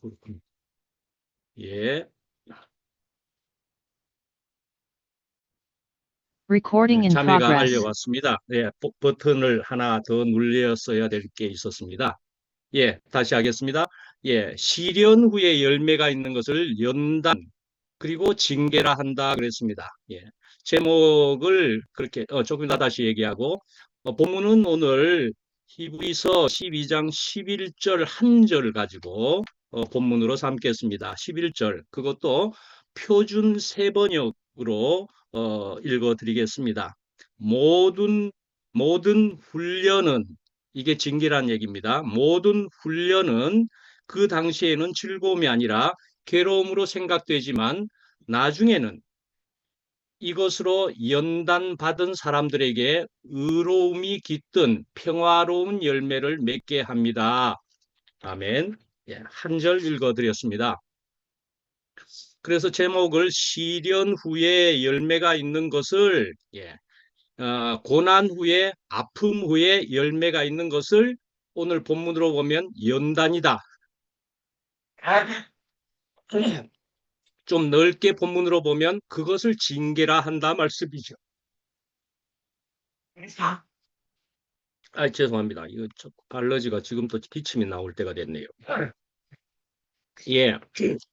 그렇군요. 예. Recording in 참여가 progress. 알려왔습니다. 예, 버튼을 하나 더 눌렸어야 될 게 있었습니다. 예, 다시 하겠습니다. 예, 실현 후에 열매가 있는 것을 연단, 그리고 징계라 한다 그랬습니다. 예, 제목을 그렇게 조금 더 다시 얘기하고, 본문은 오늘 히브리서 12장 11절 한 절 가지고 본문으로 삼겠습니다. 11절, 그것도 표준 세번역으로 읽어드리겠습니다. 모든 훈련은, 이게 징계란 얘기입니다. 모든 훈련은 그 당시에는 즐거움이 아니라 괴로움으로 생각되지만 나중에는 이것으로 연단받은 사람들에게 의로움이 깃든 평화로운 열매를 맺게 합니다. 아멘. 예, 한 절 읽어드렸습니다. 그래서 제목을 시련 후에 열매가 있는 것을, 고난 후에, 아픔 후에 열매가 있는 것을 오늘 본문으로 보면 연단이다. 좀 넓게 본문으로 보면 그것을 징계라 한다 말씀이죠. 죄송합니다. 이거 알러지가 지금 또 기침이 나올 때가 됐네요. 예.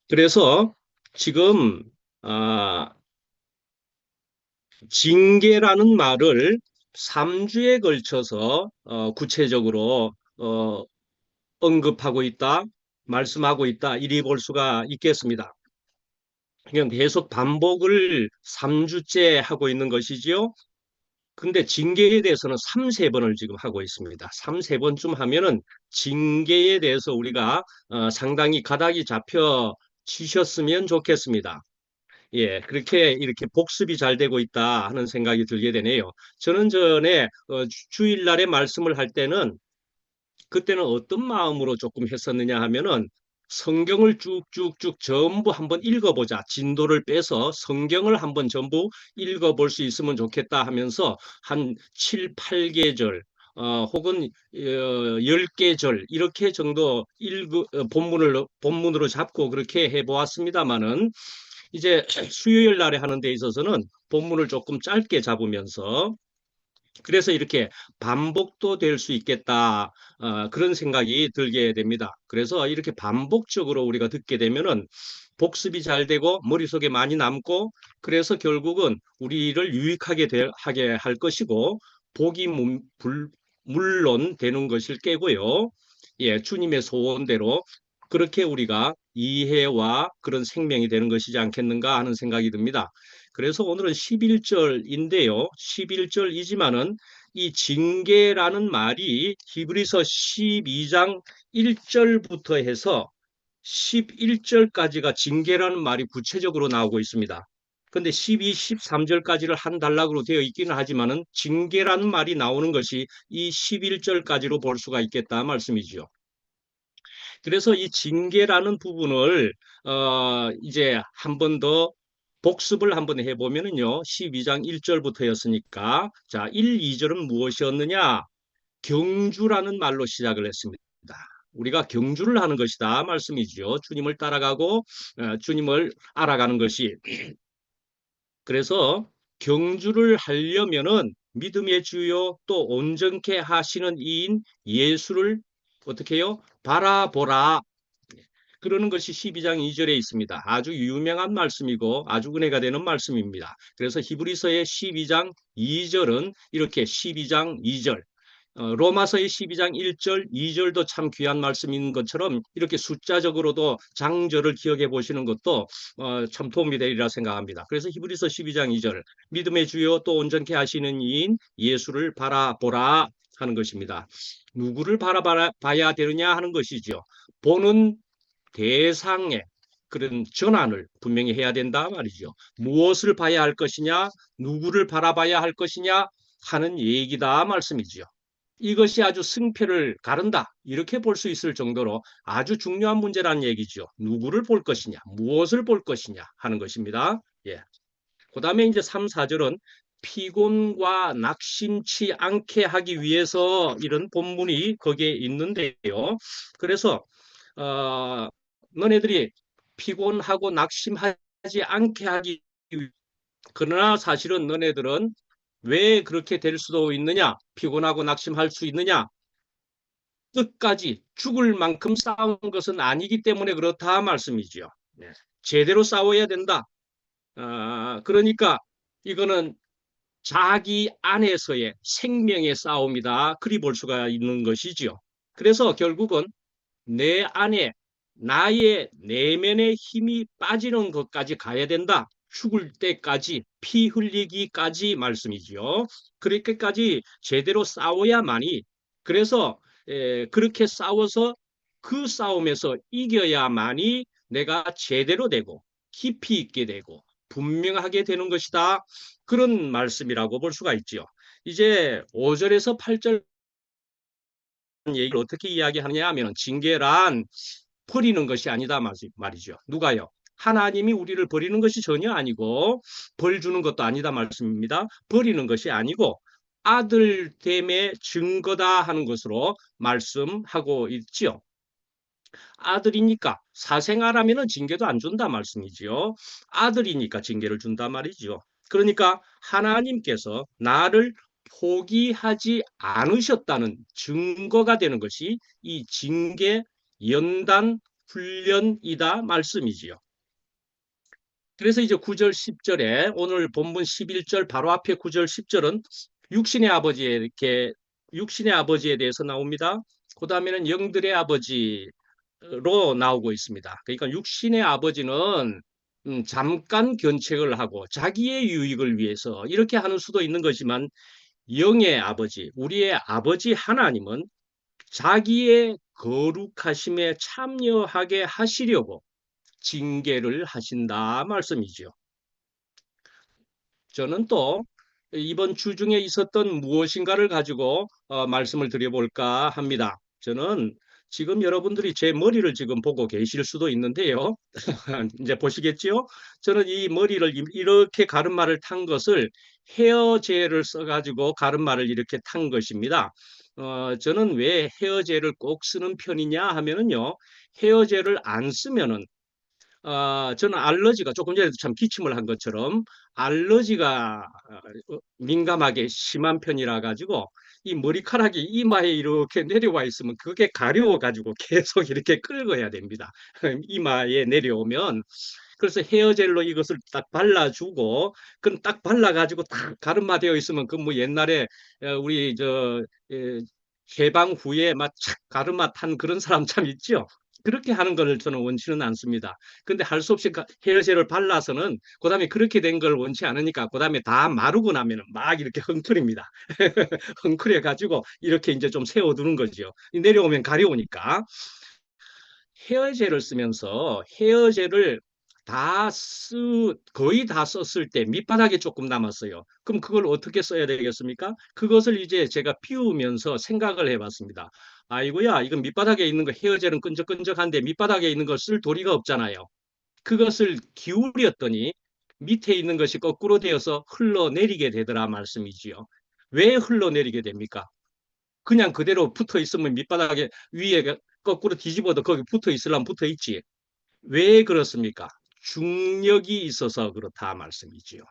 그래서 지금 아, 징계라는 말을 3주에 걸쳐서 구체적으로 언급하고 있다, 말씀하고 있다, 이리 볼 수가 있겠습니다. 그냥 계속 반복을 3주째 하고 있는 것이지요. 근데 징계에 대해서는 3, 4번을 지금 하고 있습니다. 3, 4번쯤 하면은 징계에 대해서 우리가 상당히 가닥이 잡혀 치셨으면 좋겠습니다. 예, 그렇게 이렇게 복습이 잘 되고 있다 하는 생각이 들게 되네요. 저는 전에 주일날에 말씀을 할 때는 그때는 어떤 마음으로 조금 했었느냐 하면은 성경을 쭉쭉쭉 전부 한번 읽어보자. 진도를 빼서 성경을 한번 전부 읽어볼 수 있으면 좋겠다 하면서 한 7, 8계절 혹은 10계절 이렇게 정도 본문으로 잡고 그렇게 해보았습니다마는 이제 수요일 날에 하는 데 있어서는 본문을 조금 짧게 잡으면서 그래서 이렇게 반복도 될 수 있겠다. 그런 생각이 들게 됩니다. 그래서 이렇게 반복적으로 우리가 듣게 되면은 복습이 잘 되고 머릿속에 많이 남고 그래서 결국은 우리를 유익하게 하게 할 것이고 복이 물론 되는 것일 깨고요. 예, 주님의 소원대로 그렇게 우리가 이해와 그런 생명이 되는 것이지 않겠는가 하는 생각이 듭니다. 그래서 오늘은 11절인데요. 11절이지만은 이 징계라는 말이 히브리서 12장 1절부터 해서 11절까지가 징계라는 말이 구체적으로 나오고 있습니다. 근데 12, 13절까지를 한 단락으로 되어 있기는 하지만은 징계라는 말이 나오는 것이 이 11절까지로 볼 수가 있겠다 말씀이지요. 그래서 이 징계라는 부분을 이제 한 번 더 복습을 한번 해보면은요. 12장 1절부터였으니까 자, 1, 2절은 무엇이었느냐? 경주라는 말로 시작을 했습니다. 우리가 경주를 하는 것이다 말씀이죠. 주님을 따라가고 주님을 알아가는 것이. 그래서 경주를 하려면은 믿음의 주요 또 온전케 하시는 이인 예수를 어떻게 해요? 바라보라. 그러는 것이 12장 2절에 있습니다. 아주 유명한 말씀이고 아주 은혜가 되는 말씀입니다. 그래서 히브리서의 12장 2절은 이렇게 12장 2절, 로마서의 12장 1절, 2절도 참 귀한 말씀인 것처럼 이렇게 숫자적으로도 장절을 기억해 보시는 것도 참 도움이 되리라 생각합니다. 그래서 히브리서 12장 2절, 믿음의 주요 또 온전케 하시는 이인 예수를 바라보라 하는 것입니다. 누구를 바라봐야 되느냐 하는 것이죠. 보는 대상의 그런 전환을 분명히 해야 된다 말이죠. 무엇을 봐야 할 것이냐, 누구를 바라봐야 할 것이냐 하는 얘기다 말씀이지요. 이것이 아주 승패를 가른다. 이렇게 볼 수 있을 정도로 아주 중요한 문제라는 얘기죠. 누구를 볼 것이냐, 무엇을 볼 것이냐 하는 것입니다. 예. 그 다음에 이제 3, 4절은 피곤과 낙심치 않게 하기 위해서 이런 본문이 거기에 있는데요. 그래서 어, 너네들이 피곤하고 낙심하지 않게 하기 위해. 그러나 사실은 너네들은 왜 그렇게 될 수도 있느냐? 피곤하고 낙심할 수 있느냐? 끝까지 죽을 만큼 싸운 것은 아니기 때문에 그렇다 말씀이지요. 네. 제대로 싸워야 된다. 그러니까 이거는 자기 안에서의 생명의 싸움이다. 그리 볼 수가 있는 것이지요. 그래서 결국은 내 안에 나의 내면의 힘이 빠지는 것까지 가야 된다. 죽을 때까지 피 흘리기까지 말씀이지요. 그렇게까지 제대로 싸워야만이 그래서 그렇게 싸워서 그 싸움에서 이겨야만이 내가 제대로 되고 깊이 있게 되고 분명하게 되는 것이다. 그런 말씀이라고 볼 수가 있지요. 이제 5절에서 8절 얘기를 어떻게 이야기하느냐 하면 징계란 버리는 것이 아니다 말이죠. 누가요? 하나님이 우리를 버리는 것이 전혀 아니고 벌 주는 것도 아니다 말씀입니다. 버리는 것이 아니고 아들됨의 증거다 하는 것으로 말씀하고 있지요. 아들이니까 사생아라면 징계도 안 준다 말씀이지요. 아들이니까 징계를 준다 말이지요. 그러니까 하나님께서 나를 포기하지 않으셨다는 증거가 되는 것이 이 징계 연단 훈련이다 말씀이지요. 그래서 이제 9절 10절에 오늘 본문 11절 바로 앞에 9절 10절은 육신의 아버지에 이렇게 육신의 아버지에 대해서 나옵니다. 그 다음에는 영들의 아버지로 나오고 있습니다. 그러니까 육신의 아버지는 잠깐 견책을 하고 자기의 유익을 위해서 이렇게 하는 수도 있는 것이지만 영의 아버지, 우리의 아버지 하나님은 자기의 거룩하심에 참여하게 하시려고 징계를 하신다 말씀이죠. 저는 또 이번 주 중에 있었던 무엇인가를 가지고 말씀을 드려볼까 합니다. 저는 지금 여러분들이 제 머리를 지금 보고 계실 수도 있는데요. 이제 보시겠지요? 저는 이 머리를 이렇게 가르마를 탄 것을 헤어젤을 써가지고 가르마를 이렇게 탄 것입니다. 저는 왜 헤어젤을 꼭 쓰는 편이냐 하면은요, 헤어젤을 안 쓰면은 저는 알러지가 조금 전에도 참 기침을 한 것처럼 알러지가 민감하게 심한 편이라 가지고 이 머리카락이 이마에 이렇게 내려와 있으면 그게 가려워 가지고 계속 이렇게 긁어야 됩니다. 이마에 내려오면 그래서 헤어젤로 이것을 딱 발라주고 그럼 딱 발라가지고 딱 가르마 되어 있으면 그 뭐 옛날에 우리 해방 후에 막 착 가르마 탄 그런 사람 참 있죠. 그렇게 하는 걸 저는 원치는 않습니다. 근데 할 수 없이 헤어젤을 발라서는 그다음에 그렇게 된 걸 원치 않으니까 그다음에 다 마르고 나면은 막 이렇게 헝클입니다. 헝클해 가지고 이렇게 이제 좀 세워두는 거죠. 내려오면 가려우니까. 헤어젤을 쓰면서 헤어젤을 거의 다 썼을 때 밑바닥에 조금 남았어요. 그럼 그걸 어떻게 써야 되겠습니까? 그것을 이제 제가 비우면서 생각을 해봤습니다. 아이고야, 이건 밑바닥에 있는 거 헤어젤은 끈적끈적한데 밑바닥에 있는 걸 쓸 도리가 없잖아요. 그것을 기울였더니 밑에 있는 것이 거꾸로 되어서 흘러내리게 되더라 말씀이지요. 왜 흘러내리게 됩니까? 그냥 그대로 붙어 있으면 밑바닥에 위에 거꾸로 뒤집어도 거기 붙어 있으려면 붙어 있지. 왜 그렇습니까? 중력이 있어서 그렇다 말씀이지요.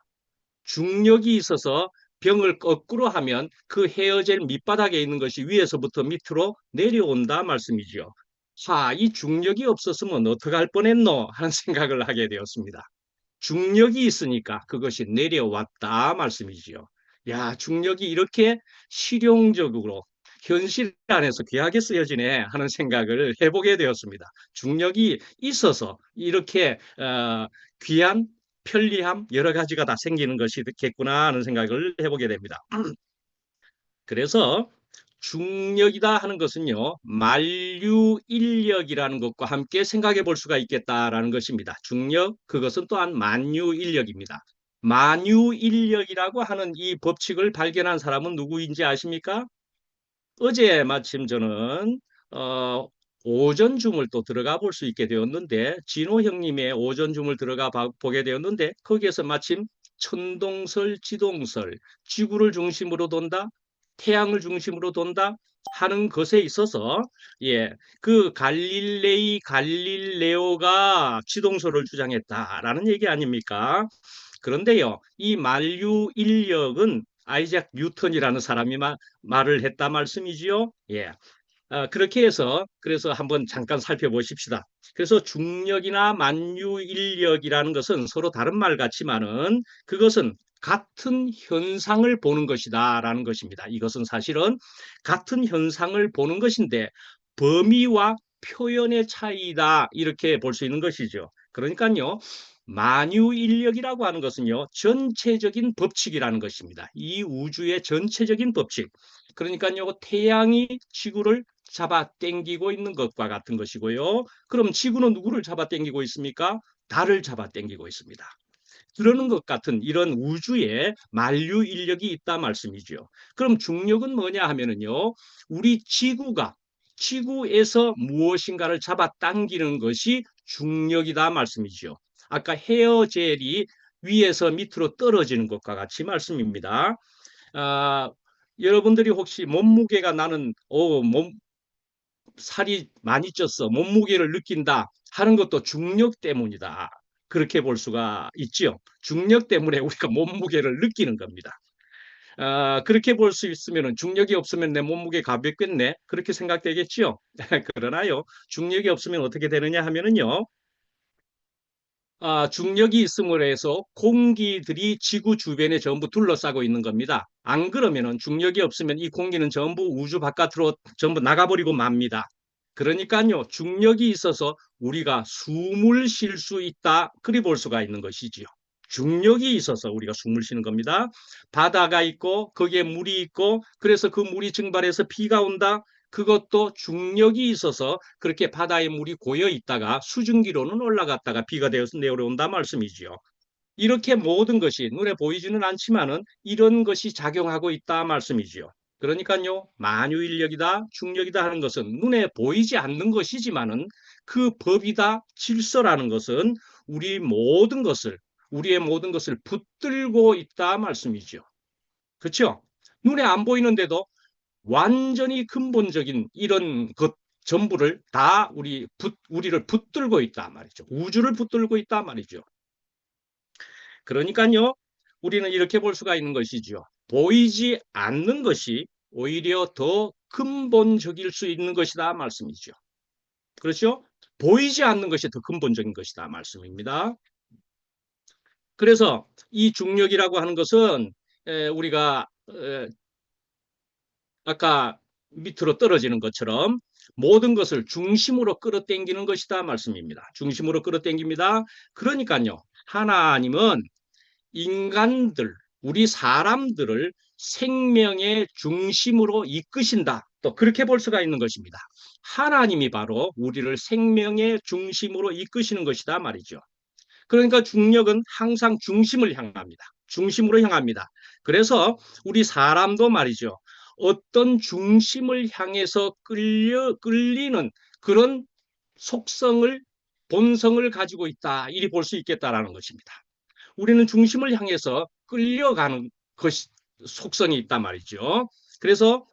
중력이 있어서 병을 거꾸로 하면 그 헤어젤 밑바닥에 있는 것이 위에서부터 밑으로 내려온다 말씀이지요. 이 중력이 없었으면 어떡할 뻔했노 하는 생각을 하게 되었습니다. 중력이 있으니까 그것이 내려왔다 말씀이지요. 야, 중력이 이렇게 실용적으로 현실 안에서 귀하게 쓰여지네 하는 생각을 해보게 되었습니다. 중력이 있어서 이렇게 귀한 편리함 여러 가지가 다 생기는 것이겠구나 하는 생각을 해보게 됩니다. 그래서 중력이다 하는 것은요, 만유인력이라는 것과 함께 생각해 볼 수가 있겠다라는 것입니다. 중력, 그것은 또한 만유인력입니다. 만유인력이라고 하는 이 법칙을 발견한 사람은 누구인지 아십니까? 어제 마침 저는 오전 줌을 또 들어가 볼 수 있게 되었는데 진호 형님의 오전 줌을 들어가 보게 되었는데 거기에서 마침 천동설, 지동설, 지구를 중심으로 돈다, 태양을 중심으로 돈다, 하는 것에 있어서 그 갈릴레오가 지동설을 주장했다라는 얘기 아닙니까? 그런데요, 이 만유 인력은 아이작 뉴턴이라는 사람이 말을 했다 말씀이지요. 예. 그렇게 해서 그래서 한번 잠깐 살펴보십시다. 그래서 중력이나 만유인력이라는 것은 서로 다른 말 같지만은 그것은 같은 현상을 보는 것이다라는 것입니다. 이것은 사실은 같은 현상을 보는 것인데 범위와 표현의 차이다 이렇게 볼 수 있는 것이죠. 그러니까요. 만유인력이라고 하는 것은요. 전체적인 법칙이라는 것입니다. 이 우주의 전체적인 법칙. 그러니까요. 태양이 지구를 잡아 당기고 있는 것과 같은 것이고요. 그럼 지구는 누구를 잡아 당기고 있습니까? 달을 잡아 당기고 있습니다. 그러는 것 같은 이런 우주에 만류 인력이 있다 말씀이죠. 그럼 중력은 뭐냐 하면은요. 우리 지구에서 무엇인가를 잡아 당기는 것이 중력이다 말씀이죠. 아까 헤어젤이 위에서 밑으로 떨어지는 것과 같이 말씀입니다. 아, 여러분들이 혹시 몸무게가 나는 살이 많이 쪘어. 몸무게를 느낀다 하는 것도 중력 때문이다. 그렇게 볼 수가 있죠. 중력 때문에 우리가 몸무게를 느끼는 겁니다. 그렇게 볼 수 있으면 중력이 없으면 내 몸무게 가볍겠네. 그렇게 생각되겠죠. 그러나요. 중력이 없으면 어떻게 되느냐 하면은요. 중력이 있음으로 해서 공기들이 지구 주변에 전부 둘러싸고 있는 겁니다. 안 그러면은 중력이 없으면 이 공기는 전부 우주 바깥으로 전부 나가버리고 맙니다. 그러니까요, 중력이 있어서 우리가 숨을 쉴 수 있다. 그리 볼 수가 있는 것이지요. 중력이 있어서 우리가 숨을 쉬는 겁니다. 바다가 있고 거기에 물이 있고 그래서 그 물이 증발해서 비가 온다. 그것도 중력이 있어서 그렇게 바다에 물이 고여 있다가 수증기로는 올라갔다가 비가 되어서 내려온다 말씀이지요. 이렇게 모든 것이 눈에 보이지는 않지만은 이런 것이 작용하고 있다 말씀이지요. 그러니까요, 만유인력이다, 중력이다 하는 것은 눈에 보이지 않는 것이지만은 그 법이다, 질서라는 것은 우리의 모든 것을 붙들고 있다 말씀이죠. 그렇죠? 눈에 안 보이는데도 완전히 근본적인 이런 것 전부를 다 우리를 붙들고 있다 말이죠. 우주를 붙들고 있다 말이죠. 그러니까요, 우리는 이렇게 볼 수가 있는 것이죠. 보이지 않는 것이 오히려 더 근본적일 수 있는 것이다 말씀이죠. 그렇죠? 보이지 않는 것이 더 근본적인 것이다 말씀입니다. 그래서 이 중력이라고 하는 것은 우리가 아까 밑으로 떨어지는 것처럼 모든 것을 중심으로 끌어당기는 것이다 말씀입니다. 중심으로 끌어당깁니다. 그러니까요. 하나님은 인간들, 우리 사람들을 생명의 중심으로 이끄신다. 또 그렇게 볼 수가 있는 것입니다. 하나님이 바로 우리를 생명의 중심으로 이끄시는 것이다 말이죠. 그러니까 중력은 항상 중심을 향합니다. 중심으로 향합니다. 그래서 우리 사람도 말이죠. 어떤 중심을 향해서 끌리는 그런 속성을, 본성을 가지고 있다. 이리 볼 수 있겠다라는 것입니다. 우리는 중심을 향해서 끌려가는 속성이 있단 말이죠. 그래서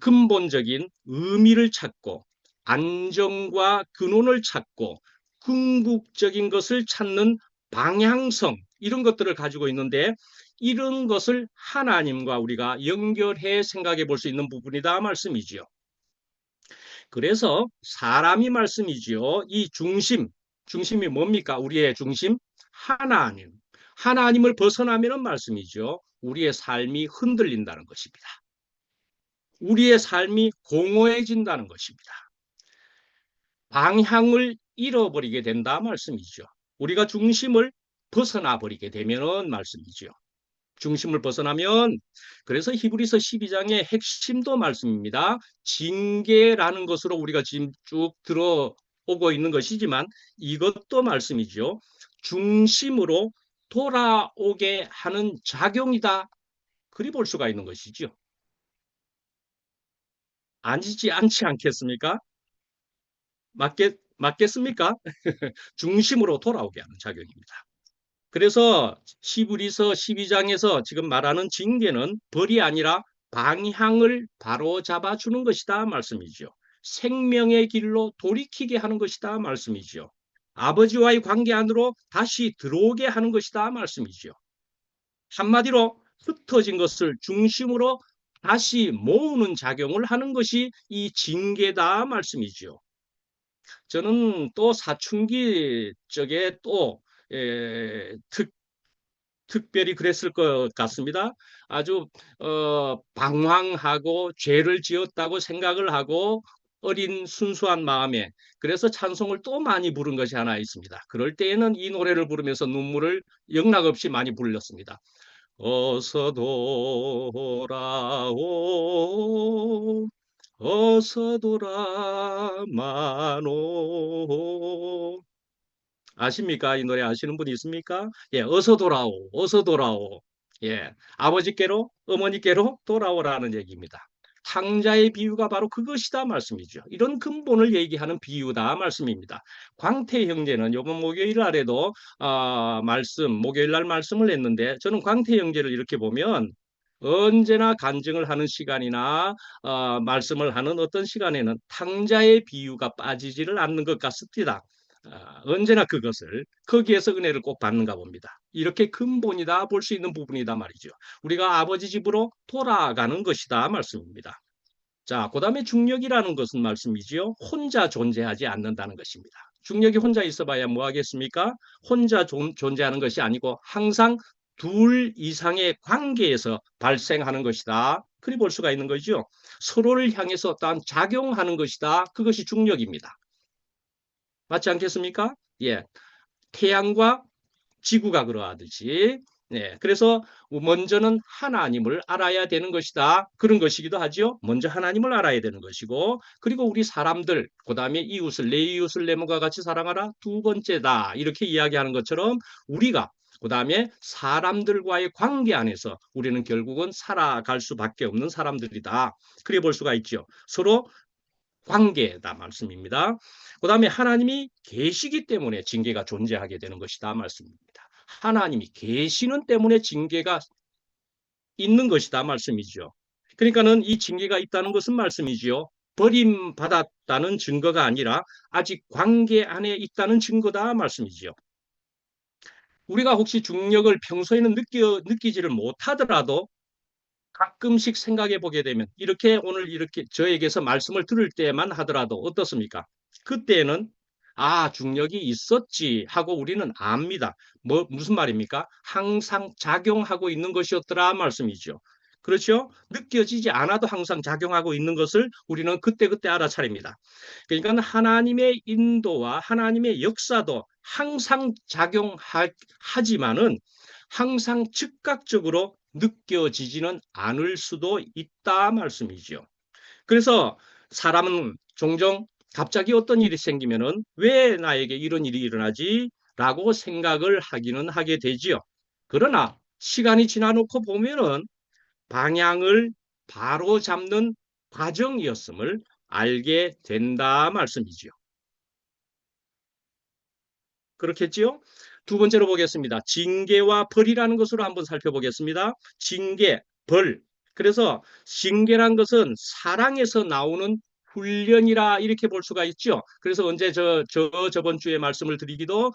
근본적인 의미를 찾고 안정과 근원을 찾고 궁극적인 것을 찾는 방향성 이런 것들을 가지고 있는데 이런 것을 하나님과 우리가 연결해 생각해 볼 수 있는 부분이다 말씀이지요. 그래서 사람이 말씀이지요. 이 중심이 뭡니까? 우리의 중심? 하나님. 하나님을 벗어나면은 말씀이죠. 우리의 삶이 흔들린다는 것입니다. 우리의 삶이 공허해진다는 것입니다. 방향을 잃어버리게 된다 말씀이죠. 우리가 중심을 벗어나 버리게 되면은 말씀이죠. 중심을 벗어나면 그래서 히브리서 12장의 핵심도 말씀입니다. 징계라는 것으로 우리가 지금 쭉 들어오고 있는 것이지만 이것도 말씀이죠. 중심으로 돌아오게 하는 작용이다. 그리 볼 수가 있는 것이죠. 아니지 않지 않겠습니까? 맞겠습니까? 중심으로 돌아오게 하는 작용입니다. 그래서 히브리서 12장에서 지금 말하는 징계는 벌이 아니라 방향을 바로잡아 주는 것이다 말씀이죠. 생명의 길로 돌이키게 하는 것이다 말씀이죠. 아버지와의 관계 안으로 다시 들어오게 하는 것이다 말씀이죠. 한마디로 흩어진 것을 중심으로 다시 모으는 작용을 하는 것이 이 징계다 말씀이죠. 저는 또 사춘기 쪽에 또 특별히 그랬을 것 같습니다. 아주 방황하고 죄를 지었다고 생각을 하고 어린 순수한 마음에 그래서 찬송을 또 많이 부른 것이 하나 있습니다. 그럴 때에는 이 노래를 부르면서 눈물을 영락없이 많이 불렸습니다. 어서 돌아오 어서 돌아마노 아십니까? 이 노래 아시는 분이 있습니까? 예, 어서 돌아오, 어서 돌아오. 예, 아버지께로, 어머니께로 돌아오라는 얘기입니다. 탕자의 비유가 바로 그것이다 말씀이죠. 이런 근본을 얘기하는 비유다 말씀입니다. 광태 형제는 이번 목요일 날에도 목요일 날 말씀을 했는데 저는 광태 형제를 이렇게 보면 언제나 간증을 하는 시간이나 말씀을 하는 어떤 시간에는 탕자의 비유가 빠지지를 않는 것 같습니다. 언제나 그것을 거기에서 은혜를 꼭 받는가 봅니다. 이렇게 근본이다 볼 수 있는 부분이다 말이죠. 우리가 아버지 집으로 돌아가는 것이다 말씀입니다. 자, 그다음에 중력이라는 것은 말씀이지요. 혼자 존재하지 않는다는 것입니다. 중력이 혼자 있어봐야 뭐 하겠습니까? 혼자 존재하는 것이 아니고 항상 둘 이상의 관계에서 발생하는 것이다. 그리 볼 수가 있는 거죠. 서로를 향해서 어떠한 작용하는 것이다. 그것이 중력입니다. 맞지 않겠습니까? 예. 태양과 지구가 그러하듯이 그래서 먼저는 하나님을 알아야 되는 것이다. 그런 것이기도 하죠. 먼저 하나님을 알아야 되는 것이고 그리고 우리 사람들 그다음에 이웃을 내 이웃을 내 몸과 같이 사랑하라 두 번째다. 이렇게 이야기하는 것처럼 우리가 그다음에 사람들과의 관계 안에서 우리는 결국은 살아갈 수밖에 없는 사람들이다. 그래 볼 수가 있죠. 서로 관계다 말씀입니다. 그다음에 하나님이 계시기 때문에 징계가 존재하게 되는 것이다 말씀입니다. 하나님이 계시는 때문에 징계가 있는 것이다 말씀이죠. 그러니까는 이 징계가 있다는 것은 말씀이지요. 버림받았다는 증거가 아니라 아직 관계 안에 있다는 증거다 말씀이지요. 우리가 혹시 중력을 평소에는 느끼지를 못하더라도 가끔씩 생각해 보게 되면 이렇게 오늘 이렇게 저에게서 말씀을 들을 때만 하더라도 어떻습니까? 그때는 중력이 있었지 하고 우리는 압니다. 무슨 말입니까? 항상 작용하고 있는 것이었더라 말씀이죠. 그렇죠? 느껴지지 않아도 항상 작용하고 있는 것을 우리는 그때그때 알아차립니다. 그러니까 하나님의 인도와 하나님의 역사도 항상 작용하지만은 항상 즉각적으로 느껴지지는 않을 수도 있다 말씀이죠. 그래서 사람은 종종 갑자기 어떤 일이 생기면은 왜 나에게 이런 일이 일어나지? 라고 생각을 하기는 하게 되지요. 그러나 시간이 지나놓고 보면은 방향을 바로 잡는 과정이었음을 알게 된다 말씀이지요. 그렇겠지요? 두 번째로 보겠습니다. 징계와 벌이라는 것으로 한번 살펴보겠습니다. 징계, 벌. 그래서 징계란 것은 사랑에서 나오는 훈련이라 이렇게 볼 수가 있죠. 그래서 언제 저번 주에 말씀을 드리기도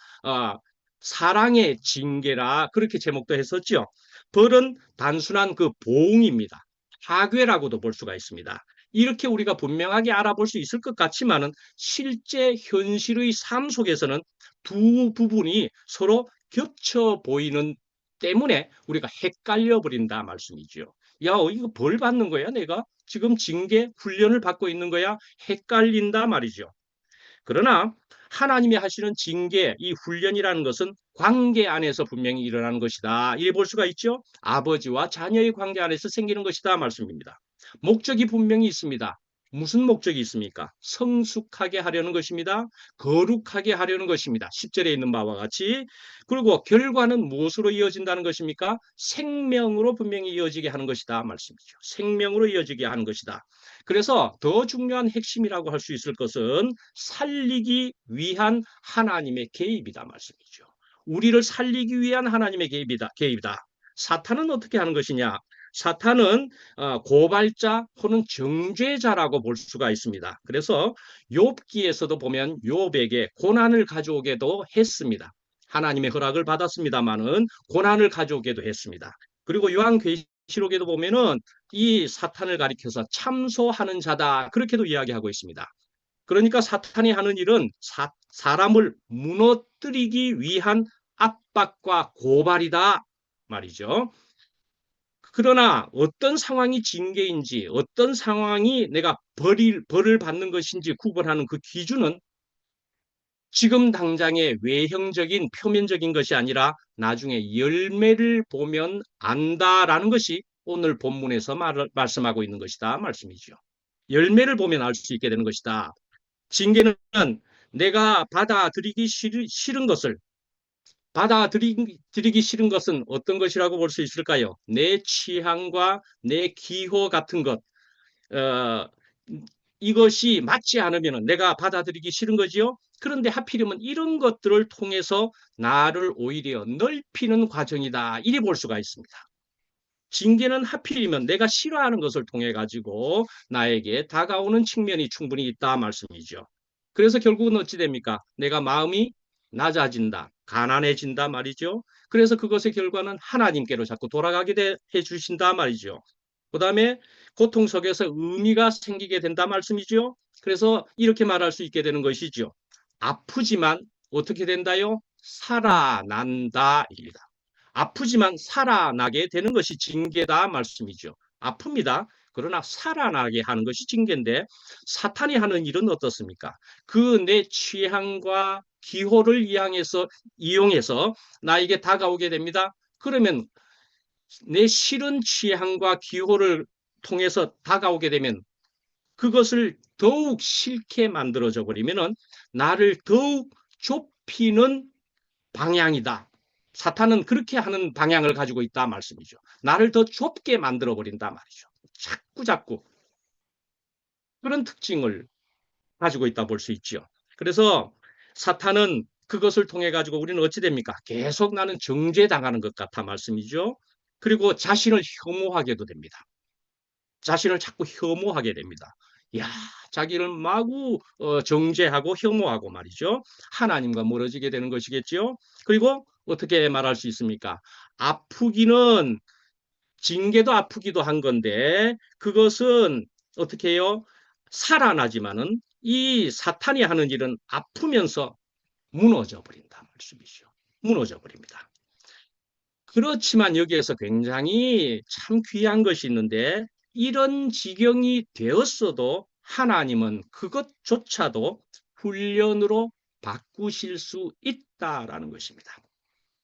사랑의 징계라 그렇게 제목도 했었죠. 벌은 단순한 그 보응입니다. 하괴라고도 볼 수가 있습니다. 이렇게 우리가 분명하게 알아볼 수 있을 것 같지만은 실제 현실의 삶 속에서는 두 부분이 서로 겹쳐 보이는 때문에 우리가 헷갈려 버린다 말씀이죠. 야, 이거 벌 받는 거야, 내가? 지금 징계 훈련을 받고 있는 거야? 헷갈린다 말이죠. 그러나 하나님이 하시는 징계, 이 훈련이라는 것은 관계 안에서 분명히 일어나는 것이다. 이래 볼 수가 있죠. 아버지와 자녀의 관계 안에서 생기는 것이다 말씀입니다. 목적이 분명히 있습니다. 무슨 목적이 있습니까? 성숙하게 하려는 것입니다. 거룩하게 하려는 것입니다. 10절에 있는 바와 같이. 그리고 결과는 무엇으로 이어진다는 것입니까? 생명으로 분명히 이어지게 하는 것이다 말씀이죠. 생명으로 이어지게 하는 것이다. 그래서 더 중요한 핵심이라고 할 수 있을 것은 살리기 위한 하나님의 개입이다 말씀이죠. 우리를 살리기 위한 하나님의 개입이다. 사탄은 어떻게 하는 것이냐? 사탄은 고발자 혹은 정죄자라고 볼 수가 있습니다. 그래서 욥기에서도 보면 욥에게 고난을 가져오게도 했습니다. 하나님의 허락을 받았습니다만은 고난을 가져오게도 했습니다. 그리고 요한계시록에도 보면은 이 사탄을 가리켜서 참소하는 자다 그렇게도 이야기하고 있습니다. 그러니까 사탄이 하는 일은 사람을 무너뜨리기 위한 압박과 고발이다 말이죠. 그러나 어떤 상황이 징계인지 어떤 상황이 내가 벌을 받는 것인지 구분하는 그 기준은 지금 당장의 외형적인 표면적인 것이 아니라 나중에 열매를 보면 안다라는 것이 오늘 본문에서 말씀하고 있는 것이다 말씀이죠. 열매를 보면 알 수 있게 되는 것이다. 징계는 내가 받아들이기 싫은 것을 받아들이기 싫은 것은 어떤 것이라고 볼 수 있을까요? 내 취향과 내 기호 같은 것, 어, 이것이 맞지 않으면 내가 받아들이기 싫은 거지요. 그런데 하필이면 이런 것들을 통해서 나를 오히려 넓히는 과정이다. 이리 볼 수가 있습니다. 징계는 하필이면 내가 싫어하는 것을 통해 가지고 나에게 다가오는 측면이 충분히 있다 말씀이죠. 그래서 결국은 어찌 됩니까? 내가 마음이 낮아진다, 가난해진다 말이죠. 그래서 그것의 결과는 하나님께로 자꾸 돌아가게 해 주신다 말이죠. 그다음에 고통 속에서 의미가 생기게 된다 말씀이죠. 그래서 이렇게 말할 수 있게 되는 것이죠. 아프지만 어떻게 된다요? 살아난다입니다. 아프지만 살아나게 되는 것이 징계다 말씀이죠. 아픕니다. 그러나 살아나게 하는 것이 징계인데 사탄이 하는 일은 어떻습니까? 그 내 취향과 기호를 이용해서 나에게 다가오게 됩니다. 그러면 내 싫은 취향과 기호를 통해서 다가오게 되면 그것을 더욱 싫게 만들어져 버리면은 나를 더욱 좁히는 방향이다. 사탄은 그렇게 하는 방향을 가지고 있다 말씀이죠. 나를 더 좁게 만들어 버린다 말이죠. 자꾸 그런 특징을 가지고 있다 볼 수 있죠. 그래서 사탄은 그것을 통해 가지고 우리는 어찌 됩니까? 계속 나는 정죄당하는 것 같아 말씀이죠. 그리고 자신을 혐오하게도 됩니다. 자신을 자꾸 혐오하게 됩니다. 야, 자기를 마구 정죄하고 혐오하고 말이죠. 하나님과 멀어지게 되는 것이겠죠. 그리고 어떻게 말할 수 있습니까? 아프기는 징계도 아프기도 한 건데 그것은 어떻게 해요? 살아나지만은 이 사탄이 하는 일은 아프면서 무너져 버린다 말씀이죠. 무너져 버립니다. 그렇지만 여기에서 굉장히 참 귀한 것이 있는데 이런 지경이 되었어도 하나님은 그것조차도 훈련으로 바꾸실 수 있다라는 것입니다.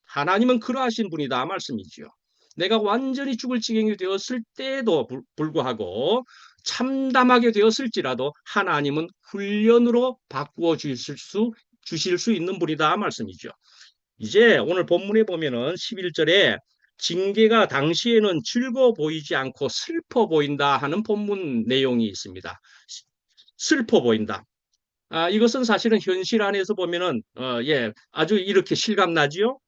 하나님은 그러하신 분이다 말씀이지요. 내가 완전히 죽을 지경이 되었을 때도 불구하고 참담하게 되었을지라도 하나님은 훈련으로 바꾸어 주실 수 있는 분이다 말씀이죠. 이제 오늘 본문에 보면은 11절에 징계가 당시에는 즐거워 보이지 않고 슬퍼 보인다 하는 본문 내용이 있습니다. 슬퍼 보인다. 이것은 사실은 현실 안에서 보면은 아주 이렇게 실감나지요.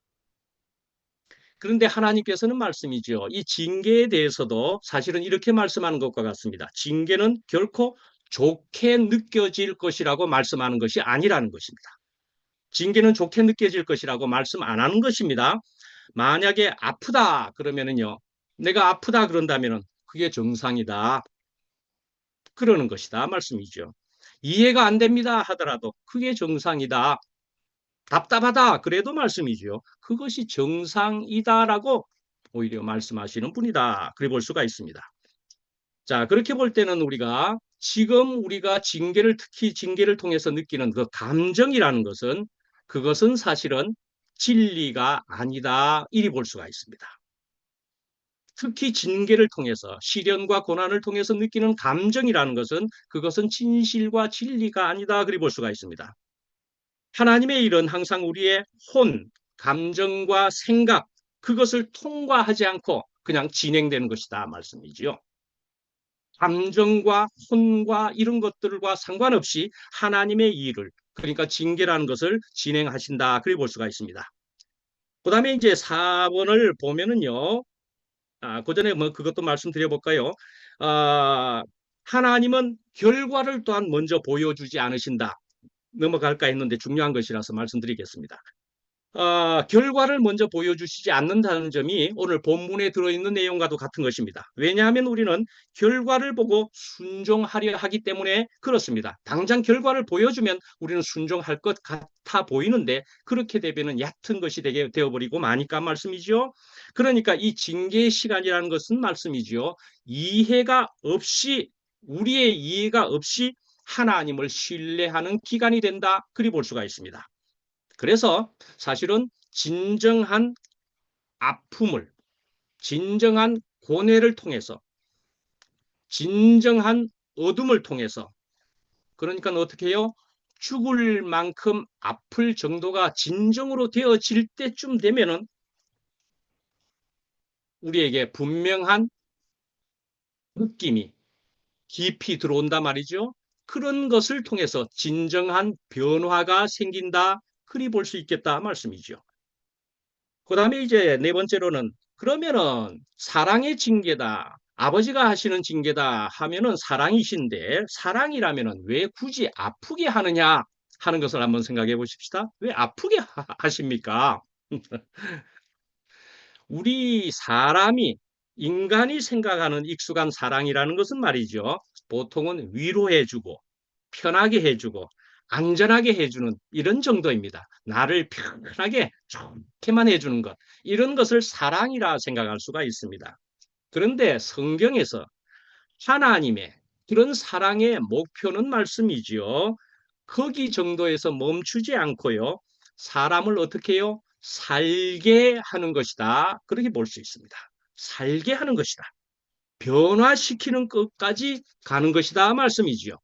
그런데 하나님께서는 말씀이죠. 이 징계에 대해서도 사실은 이렇게 말씀하는 것과 같습니다. 징계는 결코 좋게 느껴질 것이라고 말씀하는 것이 아니라는 것입니다. 징계는 좋게 느껴질 것이라고 말씀 안 하는 것입니다. 만약에 아프다 그러면은요. 내가 아프다 그런다면은 그게 정상이다. 그러는 것이다 말씀이죠. 이해가 안 됩니다 하더라도 그게 정상이다. 답답하다 그래도 말씀이죠. 그것이 정상이다라고 오히려 말씀하시는 분이다. 그래 볼 수가 있습니다. 자, 그렇게 볼 때는 우리가 특히 징계를 통해서 느끼는 그 감정이라는 것은 그것은 사실은 진리가 아니다. 이리 볼 수가 있습니다. 특히 징계를 통해서 시련과 고난을 통해서 느끼는 감정이라는 것은 그것은 진실과 진리가 아니다. 그리 볼 수가 있습니다. 하나님의 일은 항상 우리의 감정과 생각 그것을 통과하지 않고 그냥 진행되는 것이다 말씀이지요. 감정과 혼과 이런 것들과 상관없이 하나님의 일을 그러니까 징계라는 것을 진행하신다. 그래 볼 수가 있습니다. 그 다음에 이제 4번을 보면은요. 그 전에 뭐 그것도 말씀드려볼까요? 아, 하나님은 결과를 또한 먼저 보여주지 않으신다. 넘어갈까 했는데 중요한 것이라서 말씀드리겠습니다. 결과를 먼저 보여주시지 않는다는 점이 오늘 본문에 들어있는 내용과도 같은 것입니다. 왜냐하면 우리는 결과를 보고 순종하려 하기 때문에 그렇습니다. 당장 결과를 보여주면 우리는 순종할 것 같아 보이는데 그렇게 되면 얕은 것이 되게 되어버리고 마니까 말씀이죠. 그러니까 이 징계의 시간이라는 것은 말씀이죠. 이해가 없이 우리의 이해가 없이 하나님을 신뢰하는 기간이 된다. 그리 볼 수가 있습니다. 그래서 사실은 진정한 아픔을, 진정한 고뇌를 통해서, 진정한 어둠을 통해서, 그러니까 어떻게 해요? 죽을 만큼 아플 정도가 진정으로 되어질 때쯤 되면은 우리에게 분명한 느낌이 깊이 들어온단 말이죠. 그런 것을 통해서 진정한 변화가 생긴다. 그리 볼 수 있겠다 말씀이죠. 그 다음에 이제 네 번째로는 그러면은 사랑의 징계다. 아버지가 하시는 징계다 하면은 사랑이신데 사랑이라면은 왜 굳이 아프게 하느냐 하는 것을 한번 생각해 보십시다. 왜 아프게 하십니까? 우리 사람이 인간이 생각하는 익숙한 사랑이라는 것은 말이죠. 보통은 위로해주고 편하게 해주고 안전하게 해주는 이런 정도입니다. 나를 편하게 좋게만 해주는 것. 이런 것을 사랑이라 생각할 수가 있습니다. 그런데 성경에서 하나님의 그런 사랑의 목표는 말씀이지요. 거기 정도에서 멈추지 않고요. 사람을 어떻게 해요? 살게 하는 것이다. 그렇게 볼 수 있습니다. 살게 하는 것이다. 변화시키는 것까지 가는 것이다 말씀이지요.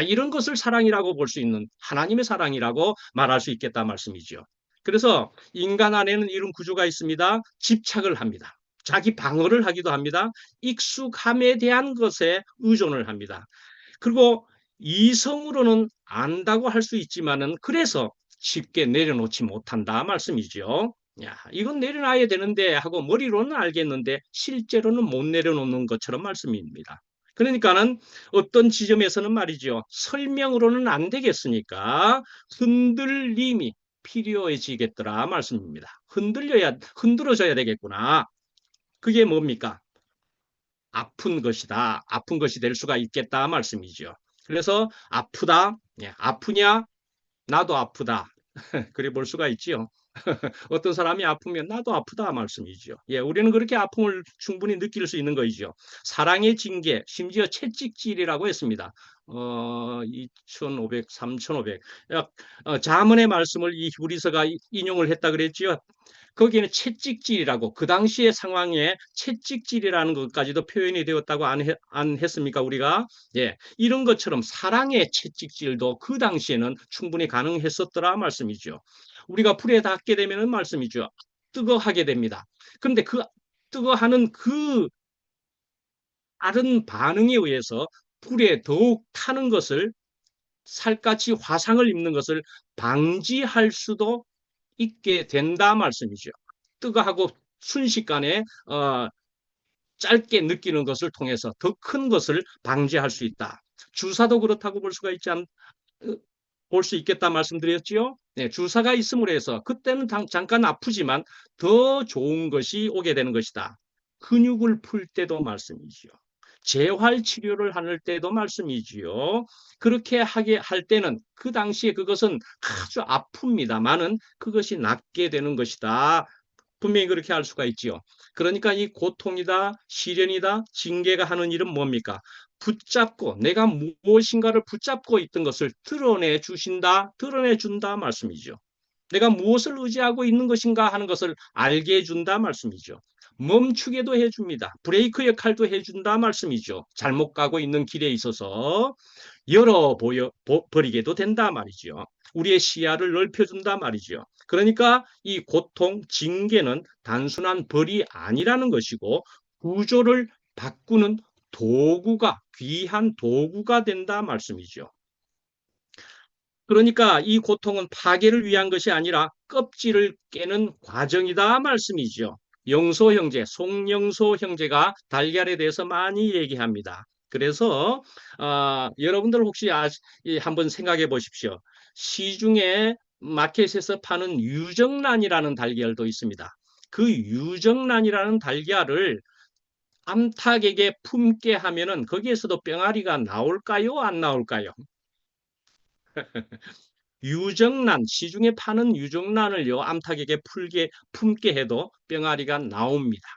이런 것을 사랑이라고 볼 수 있는 하나님의 사랑이라고 말할 수 있겠다 말씀이지요. 그래서 인간 안에는 이런 구조가 있습니다. 집착을 합니다. 자기 방어를 하기도 합니다. 익숙함에 대한 것에 의존을 합니다. 그리고 이성으로는 안다고 할 수 있지만은 그래서 쉽게 내려놓지 못한다 말씀이죠. 야, 이건 내려놔야 되는데 하고 머리로는 알겠는데 실제로는 못 내려놓는 것처럼 말씀입니다. 그러니까는 어떤 지점에서는 말이죠. 설명으로는 안 되겠으니까 흔들림이 필요해지겠더라 말씀입니다. 흔들어져야 되겠구나. 그게 뭡니까? 아픈 것이다. 아픈 것이 될 수가 있겠다 말씀이죠. 그래서 아프다. 예, 아프냐? 나도 아프다. 그래 볼 수가 있지요. 어떤 사람이 아프면 나도 아프다 말씀이죠. 예, 우리는 그렇게 아픔을 충분히 느낄 수 있는 거이죠. 사랑의 징계, 심지어 채찍질이라고 했습니다. 2,500, 3,500. 자문의 말씀을 이 히브리서가 인용을 했다 그랬지요. 거기는 채찍질이라고 그 당시의 상황에 채찍질이라는 것까지도 표현이 되었다고 안 했습니까 우리가? 예, 이런 것처럼 사랑의 채찍질도 그 당시에는 충분히 가능했었더라 말씀이죠. 우리가 불에 닿게 되면 말씀이죠. 뜨거하게 됩니다. 그런데 그 뜨거하는 그 다른 반응에 의해서 불에 더욱 타는 것을 살갗이 화상을 입는 것을 방지할 수도 있게 된다 말씀이죠. 뜨거하고 순식간에 짧게 느끼는 것을 통해서 더 큰 것을 방지할 수 있다. 주사도 그렇다고 볼 수가 볼 수 있겠다 말씀드렸지요. 네, 주사가 있음으로 해서 그때는 잠깐 아프지만 더 좋은 것이 오게 되는 것이다. 근육을 풀 때도 말씀이지요. 재활 치료를 할 때도 말씀이지요. 그렇게 하게 할 때는 그 당시에 그것은 아주 아픕니다만은 그것이 낫게 되는 것이다. 분명히 그렇게 할 수가 있지요. 그러니까 이 고통이다, 시련이다, 징계가 하는 일은 뭡니까? 붙잡고 내가 무엇인가를 붙잡고 있던 것을 드러내 주신다, 드러내 준다 말씀이죠. 내가 무엇을 의지하고 있는 것인가 하는 것을 알게 해준다 말씀이죠. 멈추게도 해줍니다. 브레이크 역할도 해준다 말씀이죠. 잘못 가고 있는 길에 있어서 열어버리게도 된다 말이죠. 우리의 시야를 넓혀준다 말이죠. 그러니까 이 고통, 징계는 단순한 벌이 아니라는 것이고 구조를 바꾸는 도구가, 귀한 도구가 된다 말씀이죠. 그러니까 이 고통은 파괴를 위한 것이 아니라 껍질을 깨는 과정이다 말씀이죠. 영소 형제, 송영소 형제가 달걀에 대해서 많이 얘기합니다. 그래서 여러분들 혹시 한번 생각해 보십시오. 시중에 마켓에서 파는 유정란이라는 달걀도 있습니다. 그 유정란이라는 달걀을 암탉에게 품게 하면은 거기에서도 병아리가 나올까요? 안 나올까요? 유정란, 시중에 파는 유정란을요, 암탉에게 품게 해도 병아리가 나옵니다.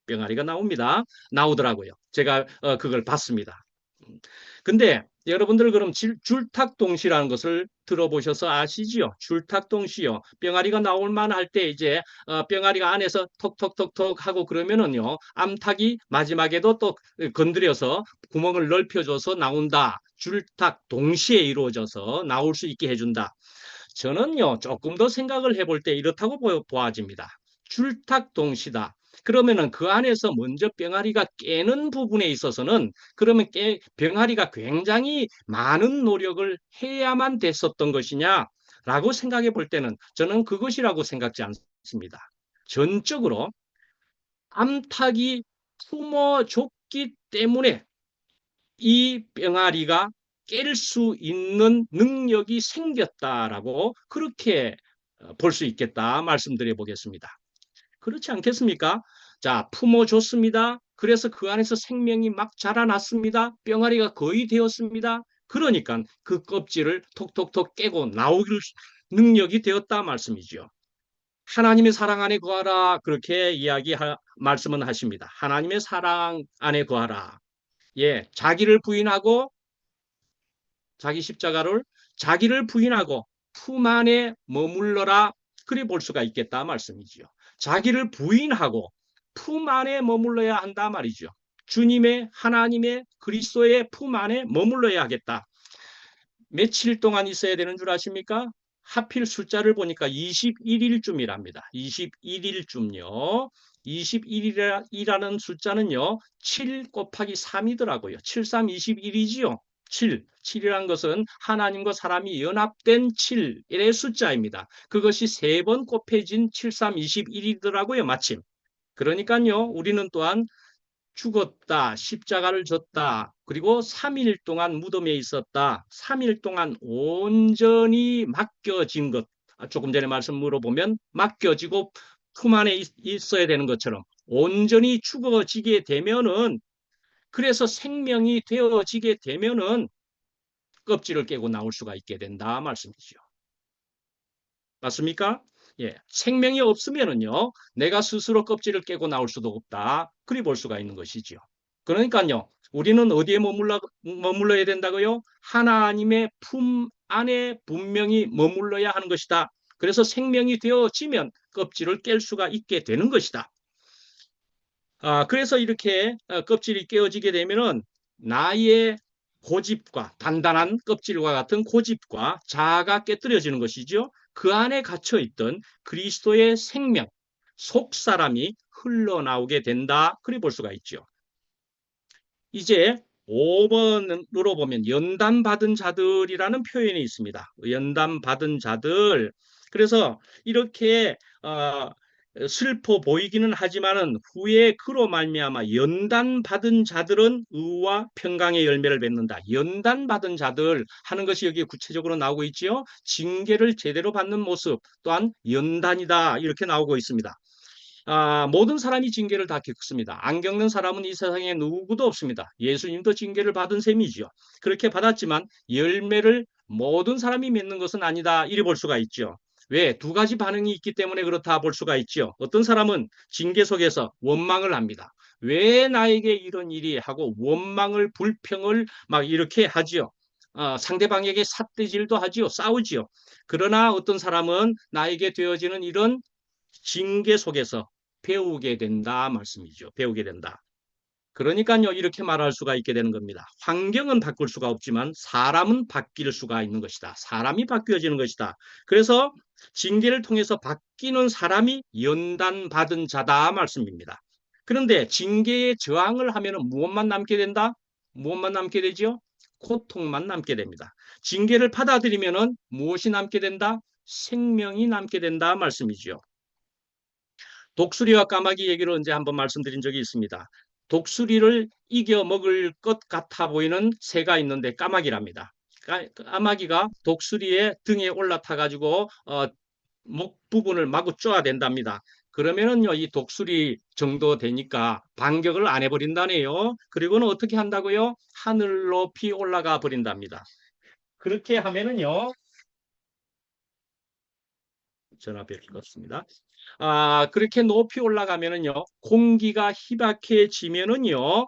병아리가 나옵니다. 나오더라고요. 제가 그걸 봤습니다. 근데 여러분들 그럼 줄탁동시라는 것을 들어보셔서 아시지요? 줄탁동시요. 병아리가 나올 만할 때 이제 병아리가 안에서 톡톡톡톡 하고 그러면은요. 암탉이 마지막에도 또 건드려서 구멍을 넓혀줘서 나온다. 줄탁 동시에 이루어져서 나올 수 있게 해준다. 저는요, 조금 더 생각을 해볼 때 이렇다고 보아집니다. 줄탁동시다. 그러면은 그 안에서 먼저 병아리가 깨는 부분에 있어서는 그러면 병아리가 굉장히 많은 노력을 해야만 됐었던 것이냐라고 생각해 볼 때는 저는 그것이라고 생각지 않습니다. 전적으로 암탉이 품어줬기 때문에 이 병아리가 깰 수 있는 능력이 생겼다라고 그렇게 볼 수 있겠다 말씀드려 보겠습니다. 그렇지 않겠습니까? 자, 품어줬습니다. 그래서 그 안에서 생명이 막 자라났습니다. 병아리가 거의 되었습니다. 그러니까 그 껍질을 톡톡톡 깨고 나올 능력이 되었다 말씀이죠. 하나님의 사랑 안에 거하라 그렇게 말씀은 하십니다. 하나님의 사랑 안에 거하라. 예, 자기 십자가를 자기를 부인하고 품 안에 머물러라 그리 볼 수가 있겠다 말씀이지요. 자기를 부인하고 품 안에 머물러야 한다 말이죠. 주님의 하나님의 그리스도의 품 안에 머물러야 하겠다. 며칠 동안 있어야 되는 줄 아십니까? 하필 숫자를 보니까 21일쯤이랍니다. 21일쯤요. 21일이라는 숫자는요. 7 곱하기 3이더라고요. 7, 3, 21이지요. 7이란 것은 하나님과 사람이 연합된 7의 숫자입니다. 그것이 3번 곱해진 7, 3, 21이더라고요. 마침. 그러니까요. 우리는 또한 죽었다, 십자가를 졌다, 그리고 3일 동안 무덤에 있었다, 3일 동안 온전히 맡겨진 것, 조금 전에 말씀 물어보면 맡겨지고 품 안에 있어야 되는 것처럼 온전히 죽어지게 되면은 그래서 생명이 되어지게 되면은 껍질을 깨고 나올 수가 있게 된다 말씀이죠. 맞습니까? 예, 생명이 없으면은요, 내가 스스로 껍질을 깨고 나올 수도 없다. 그리 볼 수가 있는 것이죠. 그러니까요, 우리는 어디에 머물러야 된다고요? 하나님의 품 안에 분명히 머물러야 하는 것이다. 그래서 생명이 되어지면 껍질을 깰 수가 있게 되는 것이다. 그래서 이렇게 껍질이 깨어지게 되면은 나의 고집과 단단한 껍질과 같은 고집과 자아가 깨뜨려지는 것이죠. 그 안에 갇혀 있던 그리스도의 생명, 속 사람이 흘러나오게 된다. 그리 볼 수가 있죠. 이제 5번으로 보면 연단 받은 자들이라는 표현이 있습니다. 연단 받은 자들. 그래서 이렇게 슬퍼 보이기는 하지만은 후에 그로 말미암아 연단 받은 자들은 의와 평강의 열매를 맺는다. 연단 받은 자들 하는 것이 여기 구체적으로 나오고 있지요. 징계를 제대로 받는 모습 또한 연단이다 이렇게 나오고 있습니다. 모든 사람이 징계를 다 겪습니다. 안 겪는 사람은 이 세상에 누구도 없습니다. 예수님도 징계를 받은 셈이죠. 그렇게 받았지만 열매를 모든 사람이 맺는 것은 아니다. 이리 볼 수가 있죠. 왜? 두 가지 반응이 있기 때문에 그렇다 볼 수가 있죠. 어떤 사람은 징계 속에서 원망을 합니다. 왜 나에게 이런 일이 하고 원망을 불평을 막 이렇게 하지요. 상대방에게 삿대질도 하지요. 싸우지요. 그러나 어떤 사람은 나에게 되어지는 이런 징계 속에서 배우게 된다 말씀이죠. 배우게 된다. 그러니까요, 이렇게 말할 수가 있게 되는 겁니다. 환경은 바꿀 수가 없지만 사람은 바뀔 수가 있는 것이다. 사람이 바뀌어지는 것이다. 그래서 징계를 통해서 바뀌는 사람이 연단받은 자다 말씀입니다. 그런데 징계에 저항을 하면 무엇만 남게 된다? 무엇만 남게 되죠? 고통만 남게 됩니다. 징계를 받아들이면 무엇이 남게 된다? 생명이 남게 된다 말씀이죠. 독수리와 까마귀 얘기를 언제 한번 말씀드린 적이 있습니다. 독수리를 이겨 먹을 것 같아 보이는 새가 있는데 까마귀랍니다. 까마귀가 독수리의 등에 올라타 가지고 목 부분을 마구 쪼아 댄답니다. 그러면은요, 이 독수리 정도 되니까 반격을 안 해버린다네요. 그리고는 어떻게 한다고요? 하늘 높이 올라가 버린답니다. 그렇게 하면은요, 전화벨 껐습니다. 그렇게 높이 올라가면은요, 공기가 희박해지면은요,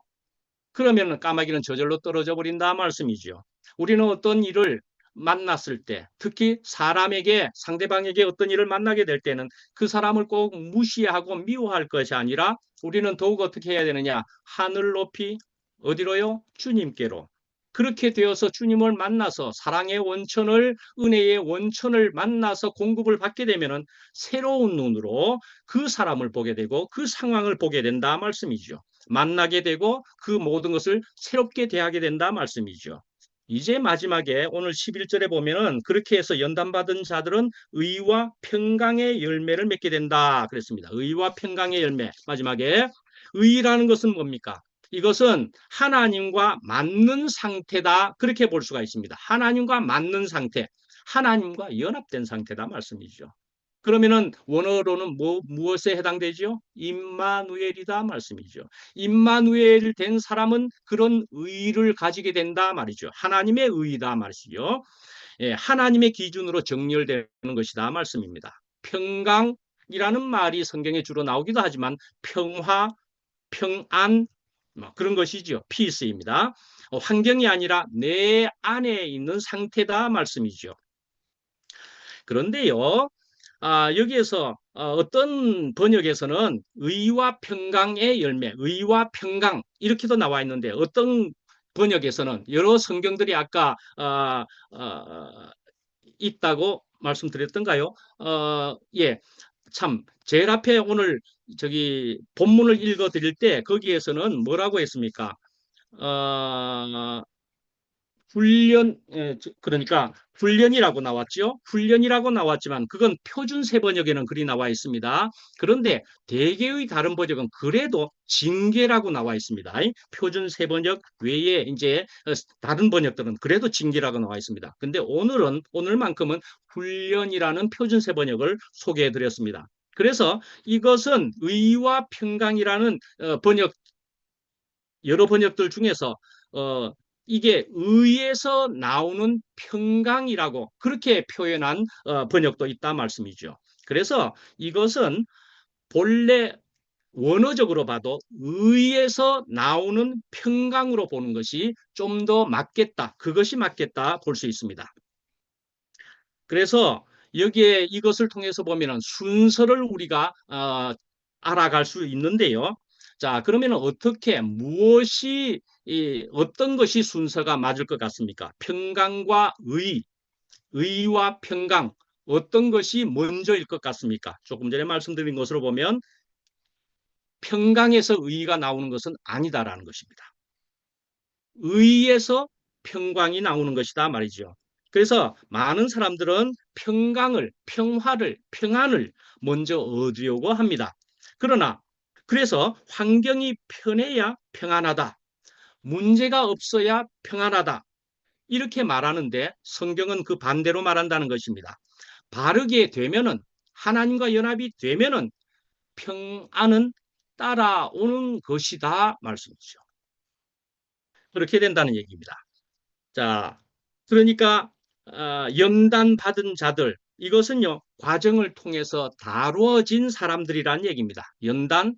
그러면 까마귀는 저절로 떨어져 버린다 말씀이죠. 우리는 어떤 일을 만났을 때, 특히 사람에게, 상대방에게 어떤 일을 만나게 될 때는 그 사람을 꼭 무시하고 미워할 것이 아니라 우리는 더욱 어떻게 해야 되느냐? 하늘 높이 어디로요? 주님께로. 그렇게 되어서 주님을 만나서 사랑의 원천을, 은혜의 원천을 만나서 공급을 받게 되면은 새로운 눈으로 그 사람을 보게 되고 그 상황을 보게 된다 말씀이죠. 만나게 되고 그 모든 것을 새롭게 대하게 된다 말씀이죠. 이제 마지막에 오늘 11절에 보면은 그렇게 해서 연단받은 자들은 의와 평강의 열매를 맺게 된다 그랬습니다. 의와 평강의 열매. 마지막에 의라는 것은 뭡니까? 이것은 하나님과 맞는 상태다. 그렇게 볼 수가 있습니다. 하나님과 맞는 상태, 하나님과 연합된 상태다 말씀이죠. 그러면은 원어로는 무엇에 해당되죠? 임마누엘이다 말씀이죠. 임마누엘 된 사람은 그런 의를 가지게 된다 말이죠. 하나님의 의다 말이죠. 예, 하나님의 기준으로 정렬되는 것이다 말씀입니다. 평강이라는 말이 성경에 주로 나오기도 하지만 평화, 평안 뭐 그런 것이죠. 피스입니다. 환경이 아니라 내 안에 있는 상태다 말씀이죠. 그런데요, 여기에서 어떤 번역에서는 의와 평강의 열매, 의와 평강 이렇게도 나와 있는데 어떤 번역에서는 여러 성경들이 아까 있다고 말씀드렸던가요? 예, 참 제일 앞에 오늘 저기 본문을 읽어 드릴 때 거기에서는 뭐라고 했습니까? 어, 훈련, 그러니까 훈련이라고 나왔죠. 훈련이라고 나왔지만 그건 표준 세번역에는 그리 나와 있습니다. 그런데 대개의 다른 번역은 그래도 징계라고 나와 있습니다. 표준 세번역 외에 이제 다른 번역들은 그래도 징계라고 나와 있습니다. 근데 오늘만큼은 훈련이라는 표준 세번역을 소개해 드렸습니다. 그래서 이것은 의와 평강이라는 번역 여러 번역들 중에서 어, 이게 의에서 나오는 평강이라고 그렇게 표현한 번역도 있다 말씀이죠. 그래서 이것은 본래 원어적으로 봐도 의에서 나오는 평강으로 보는 것이 좀 더 맞겠다. 그것이 맞겠다 볼 수 있습니다. 그래서 여기에 이것을 통해서 보면은 순서를 우리가 알아갈 수 있는데요. 자, 그러면 어떻게 무엇이 어떤 것이 순서가 맞을 것 같습니까? 평강과 의와 평강 어떤 것이 먼저일 것 같습니까? 조금 전에 말씀드린 것으로 보면 평강에서 의가 나오는 것은 아니다라는 것입니다. 의에서 평강이 나오는 것이다 말이죠. 그래서 많은 사람들은 평강을, 평화를, 평안을 먼저 얻으려고 합니다. 그러나 그래서 환경이 편해야 평안하다. 문제가 없어야 평안하다. 이렇게 말하는데 성경은 그 반대로 말한다는 것입니다. 바르게 되면은 하나님과 연합이 되면은 평안은 따라오는 것이다 말씀이죠. 그렇게 된다는 얘기입니다. 자, 그러니까 연단 받은 자들 이것은요 과정을 통해서 다루어진 사람들이란 얘기입니다. 연단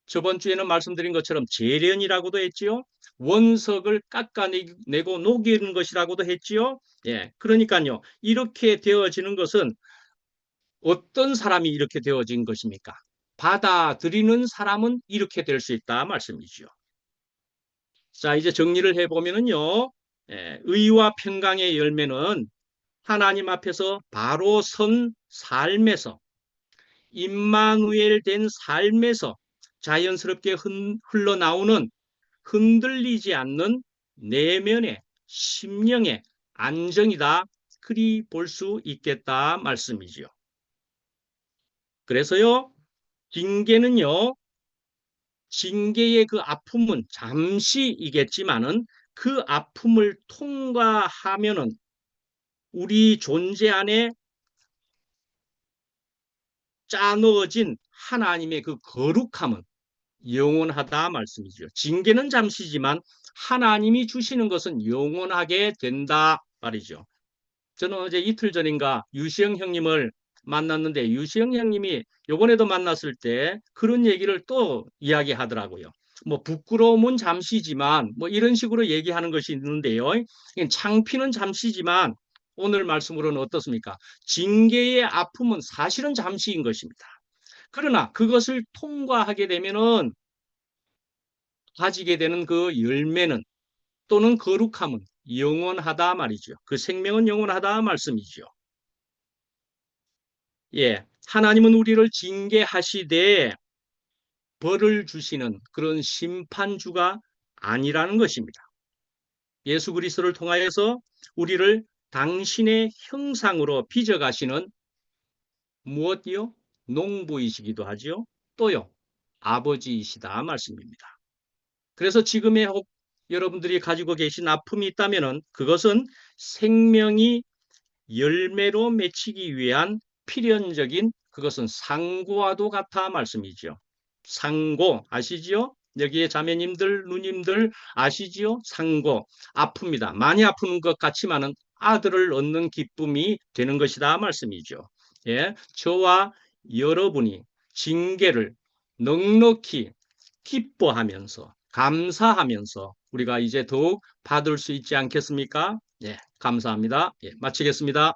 저번 주에는 말씀드린 것처럼 재련이라고도 했지요. 원석을 깎아내고 녹이는 것이라고도 했지요. 예, 그러니까요 이렇게 되어지는 것은 어떤 사람이 이렇게 되어진 것입니까? 받아들이는 사람은 이렇게 될 수 있다 말씀이죠. 자, 이제 정리를 해보면은요, 의와 평강의 열매는 하나님 앞에서 바로 선 삶에서, 임마누엘 된 삶에서 자연스럽게 흘러나오는 흔들리지 않는 내면의 심령의 안정이다. 그리 볼 수 있겠다 말씀이지요. 그래서요, 징계는요, 징계의 그 아픔은 잠시이겠지만은 그 아픔을 통과하면은 우리 존재 안에 짜넣어진 하나님의 그 거룩함은 영원하다 말씀이죠. 징계는 잠시지만 하나님이 주시는 것은 영원하게 된다 말이죠. 저는 어제 이틀 전인가 유시영 형님을 만났는데 유시영 형님이 요번에도 만났을 때 그런 얘기를 또 이야기하더라고요. 뭐 부끄러움은 잠시지만 뭐 이런 식으로 얘기하는 것이 있는데요. 창피는 잠시지만 오늘 말씀으로는 어떻습니까? 징계의 아픔은 사실은 잠시인 것입니다. 그러나 그것을 통과하게 되면은 가지게 되는 그 열매는 또는 거룩함은 영원하다 말이죠. 그 생명은 영원하다 말씀이죠. 예. 하나님은 우리를 징계하시되 벌을 주시는 그런 심판주가 아니라는 것입니다. 예수 그리스도를 통하여서 우리를 당신의 형상으로 빚어가시는 무엇이요? 농부이시기도 하지요. 또요. 아버지이시다 말씀입니다. 그래서 지금의 혹 여러분들이 가지고 계신 아픔이 있다면은 그것은 생명이 열매로 맺히기 위한 필연적인 그것은 상고와도 같아 말씀이죠. 상고 아시지요? 여기에 자매님들, 누님들 아시지요? 상고 아픕니다. 많이 아픈 것 같지만은 아들을 얻는 기쁨이 되는 것이다 말씀이죠. 예, 저와 여러분이 징계를 넉넉히 기뻐하면서 감사하면서 우리가 이제 더욱 받을 수 있지 않겠습니까? 예, 감사합니다. 예, 마치겠습니다.